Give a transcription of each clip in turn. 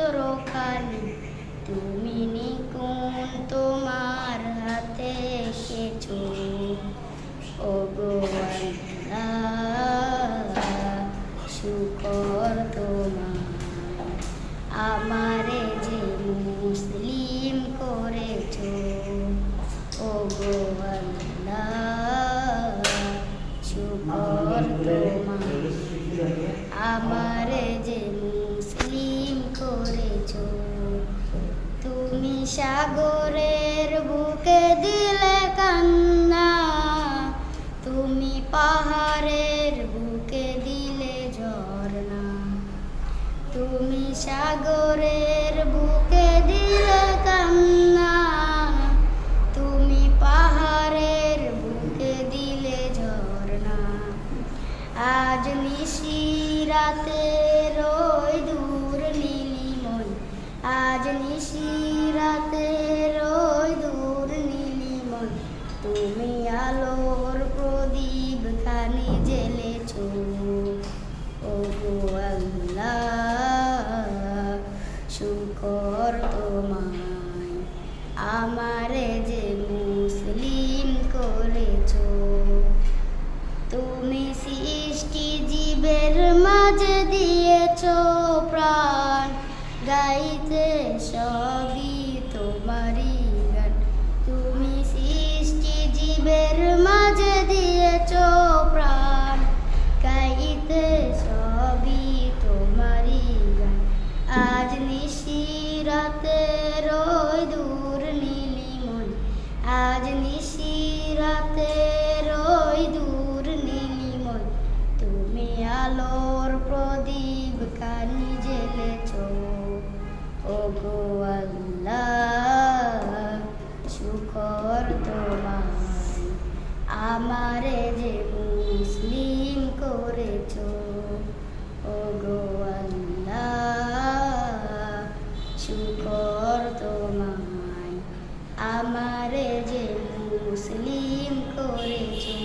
চিরকালই তুমি নিকুন তোমার হাতে এঁকেছো। ওগো আল্লাহ শুকর তোমার, আমারে যে মুসলিম করেছো। ওগো আল্লাহ শুকর তোমার, আমারে যে মুসলিম করেছো। তুমি সাগরের বুকে দিলে কান্না, তুমি পাহাড়ের বুকে দিলে ঝরনা। তুমি সাগরের বুকে দিলে কান্না, তুমি পাহাড়ের বুকে দিলে ঝরনা। আজ নিশিরাতে রই দূর নীলিময়, আজ নিশিরাতে রই দূর নীলিময়। তুমি আলোর প্রদীপ খানি জ্বেলেছো। ওগো আল্লাহ শুকর তোমায়, আমারে যে মুসলিম করেছো। তুমি সৃষ্টি জীবের মাঝে দিয়েছো প্রাণ, গাইতে সবই তোমারই গান। তুমি সৃষ্টি জীবের মাঝে দিয়েছো প্রাণ, গাইতে সবই তোমারই গান। আজ নিশিরাতে রই দূর নীলিময়, আজ নিশিরাতে রই দূর নীলিময়। তুমি আলোর প্রদীপ খানি জ্বেলেছো। ওগো আল্লাহ শুকর তোমায়, আমারে যে মুসলিম করেছো। ওগো আল্লাহ শুকর তোমায়, আমারে যে মুসলিম করেছো।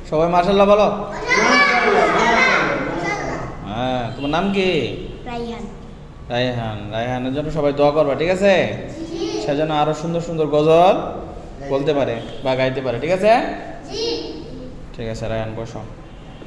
সবাই মাশাআল্লাহ বলো। হ্যাঁ, তোমার নাম কি? রাইহান। রায়হান। রায়হানের জন্য সবাই দোয়া করবা, ঠিক আছে? সে যেন আরো সুন্দর সুন্দর গজল বলতে পারে বা গাইতে পারে, ঠিক আছে? ঠিক আছে রায়হান, বসো।